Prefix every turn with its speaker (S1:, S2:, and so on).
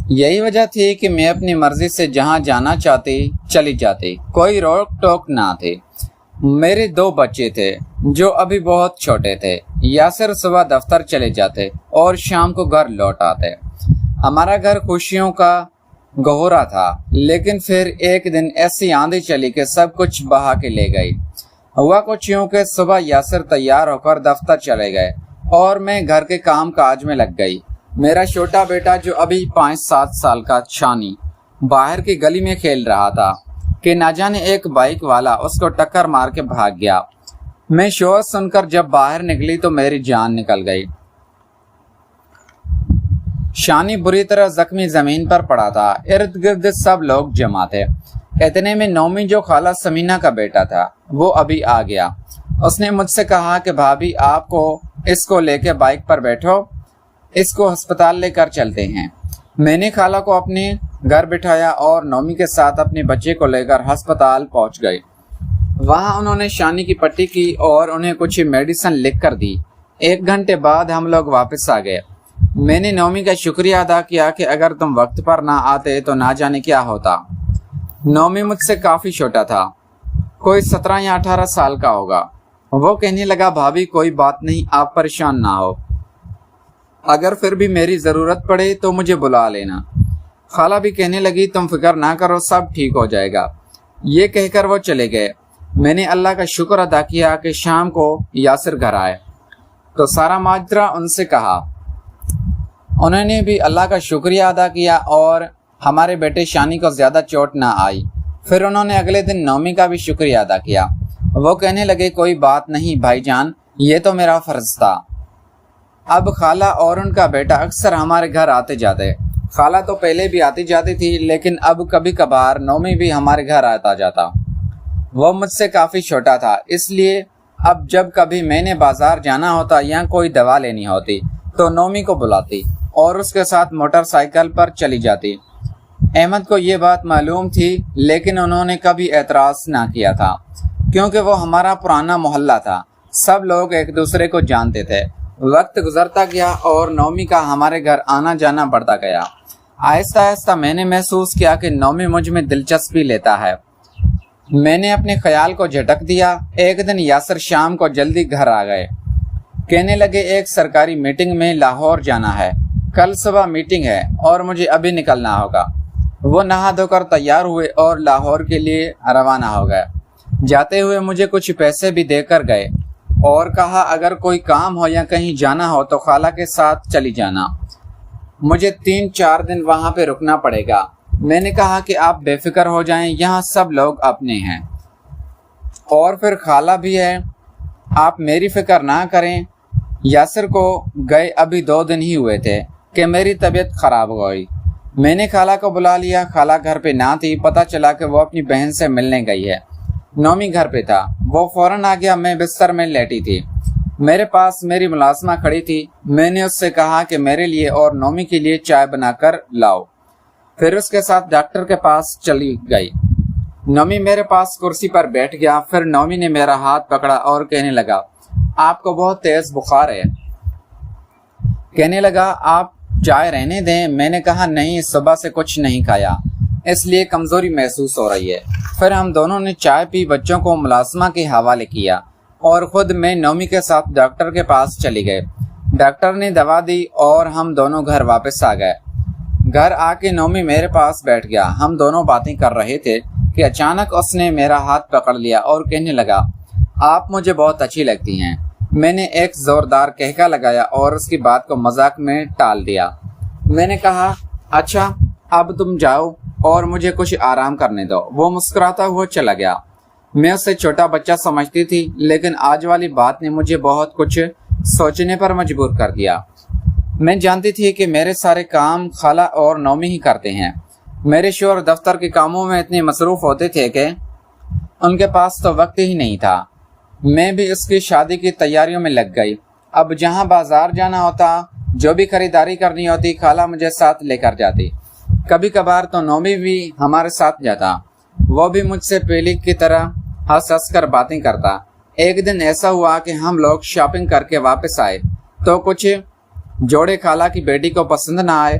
S1: یہی وجہ تھی کہ میں اپنی مرضی سے جہاں جانا چاہتی چلی جاتی، کوئی روک ٹوک نہ تھی۔ میرے 2 بچے تھے جو ابھی بہت چھوٹے تھے۔ یاسر صبح دفتر چلے جاتے اور شام کو گھر لوٹ آتے۔ ہمارا گھر خوشیوں کا گہورا تھا، لیکن پھر ایک دن ایسی آندھی چلی کہ سب کچھ بہا کے لے گئی۔ ہوا کچھ یوں کہ صبح یاسر تیار ہو کر دفتر چلے گئے اور میں گھر کے کام کاج میں لگ گئی۔ میرا چھوٹا بیٹا جو ابھی 5-7 سال کا شانی باہر کی گلی میں کھیل رہا تھا کہ نہ جانے ایک بائک والا اس کو ٹکر مار کے بھاگ گیا۔ میں شور سن کر جب باہر نکلی تو میری جان نکل گئی۔ شانی بری طرح زخمی زمین پر پڑا تھا۔ ارد گرد سب لوگ جمع تھے۔ اتنے میں نومی جو خالہ سمینہ کا بیٹا تھا وہ ابھی آ گیا۔ اس نے مجھ سے کہا کہ بھابھی آپ اس کو لے کے بائک پر بیٹھو، اس کو ہسپتال لے کر چلتے ہیں۔ میں نے خالہ کو اپنے گھر بٹھایا اور نومی کے ساتھ اپنے بچے کو لے کر ہسپتال پہنچ گئی۔ وہاں انہوں نے شانی کی پٹی کی اور انہیں کچھ میڈیسن لکھ کر دی۔ 1 گھنٹے بعد ہم لوگ واپس آ گئے۔ میں نے نومی کا شکریہ ادا کیا کہ اگر تم وقت پر نہ آتے تو نہ جانے کیا ہوتا۔ نومی مجھ سے کافی چھوٹا تھا، کوئی 17 یا 18 سال کا ہوگا۔ وہ کہنے لگا بھابھی کوئی بات نہیں، آپ پریشان نہ ہو، اگر پھر بھی میری ضرورت پڑے تو مجھے بلا لینا۔ خالہ بھی کہنے لگی تم فکر نہ کرو، سب ٹھیک ہو جائے گا۔ یہ کہہ کر وہ چلے گئے۔ میں نے اللہ کا شکر ادا کیا کہ شام کو یاسر گھر آئے تو سارا ماجرا ان سے کہا۔ انہوں نے بھی اللہ کا شکریہ ادا کیا اور ہمارے بیٹے شانی کو زیادہ چوٹ نہ آئی۔ پھر انہوں نے اگلے دن نومی کا بھی شکریہ ادا کیا۔ وہ کہنے لگے کوئی بات نہیں بھائی جان، یہ تو میرا فرض تھا۔ اب خالہ اور ان کا بیٹا اکثر ہمارے گھر آتے جاتے۔ خالہ تو پہلے بھی آتی جاتی تھی، لیکن اب کبھی کبھار نومی بھی ہمارے گھر آتا جاتا۔ وہ مجھ سے کافی چھوٹا تھا، اس لیے اب جب کبھی میں نے بازار جانا ہوتا یا کوئی دوا لینی ہوتی تو نومی کو بلاتی اور اس کے ساتھ موٹر سائیکل پر چلی جاتی۔ احمد کو یہ بات معلوم تھی، لیکن انہوں نے کبھی اعتراض نہ کیا تھا کیونکہ وہ ہمارا پرانا محلہ تھا، سب لوگ ایک دوسرے کو جانتے تھے۔ وقت گزرتا گیا اور نومی کا ہمارے گھر آنا جانا بڑھتا گیا۔ آہستہ آہستہ میں نے محسوس کیا کہ نومی مجھ میں دلچسپی لیتا ہے۔ میں نے اپنے خیال کو جھٹک دیا۔ ایک دن یاسر شام کو جلدی گھر آ گئے، کہنے لگے ایک سرکاری میٹنگ میں لاہور جانا ہے، کل صبح میٹنگ ہے اور مجھے ابھی نکلنا ہوگا۔ وہ نہا دھو کر تیار ہوئے اور لاہور کے لیے روانہ ہو گئے۔ جاتے ہوئے مجھے کچھ پیسے بھی دے کر گئے اور کہا اگر کوئی کام ہو یا کہیں جانا ہو تو خالہ کے ساتھ چلی جانا، مجھے 3-4 دن وہاں پہ رکنا پڑے گا۔ میں نے کہا کہ آپ بے فکر ہو جائیں، یہاں سب لوگ اپنے ہیں اور پھر خالہ بھی ہے، آپ میری فکر نہ کریں۔ یاسر کو گئے ابھی 2 دن ہی ہوئے تھے کہ میری طبیعت خراب ہو گئی۔ میں نے خالہ کو بلا لیا۔ خالہ گھر پہ نہ تھی، پتہ چلا کہ وہ اپنی بہن سے ملنے گئی ہے۔ نومی گھر پہ تھا، وہ فوراً آ گیا۔ میں بستر میں لیٹی تھی، میرے پاس میری ملازمہ کھڑی تھی۔ میں نے اس سے کہا کہ میرے لیے اور نومی کے لیے چائے بنا کر لاؤ، پھر اس کے ساتھ ڈاکٹر کے پاس چلی گئی۔ نومی میرے پاس کرسی پر بیٹھ گیا۔ پھر نومی نے میرا ہاتھ پکڑا اور کہنے لگا آپ کو بہت تیز بخار ہے۔ کہنے لگا آپ چائے رہنے دیں۔ میں نے کہا نہیں، صبح سے کچھ نہیں کھایا، اس لیے کمزوری محسوس ہو رہی ہے۔ پھر ہم دونوں نے چائے پی، بچوں کو ملازمہ کے حوالے کیا اور خود میں نومی کے ساتھ ڈاکٹر کے پاس چلی گئے۔ ڈاکٹر نے دوا دی اور ہم دونوں گھر واپس آ گئے۔ گھر آ کے نومی میرے پاس بیٹھ گیا۔ ہم دونوں باتیں کر رہے تھے کہ اچانک اس نے میرا ہاتھ پکڑ لیا اور کہنے لگا آپ مجھے بہت اچھی لگتی ہیں۔ میں نے ایک زوردار کہکا لگایا اور اس کی بات کو مذاق میں ٹال دیا۔ میں نے کہا اچھا اب تم جاؤ اور مجھے کچھ آرام کرنے دو۔ وہ مسکراتا ہوا چلا گیا۔ میں اسے چھوٹا بچہ سمجھتی تھی، لیکن آج والی بات نے مجھے بہت کچھ سوچنے پر مجبور کر دیا۔ میں جانتی تھی کہ میرے سارے کام خالہ اور نومی ہی کرتے ہیں۔ میرے شوہر دفتر کے کاموں میں اتنے مصروف ہوتے تھے کہ ان کے پاس تو وقت ہی نہیں تھا۔ میں بھی اس کی شادی کی تیاریوں میں لگ گئی۔ اب جہاں بازار جانا ہوتا، جو بھی خریداری کرنی ہوتی، خالہ مجھے ساتھ لے کر جاتی۔ کبھی کبھار تو نومی بھی ہمارے ساتھ جاتا۔ وہ بھی مجھ سے پہلے کی طرح ہنس ہنس کر باتیں کرتا۔ ایک دن ایسا ہوا کہ ہم لوگ شاپنگ کر کے واپس آئے تو کچھ جوڑے خالہ کی بیٹی کو پسند نہ آئے۔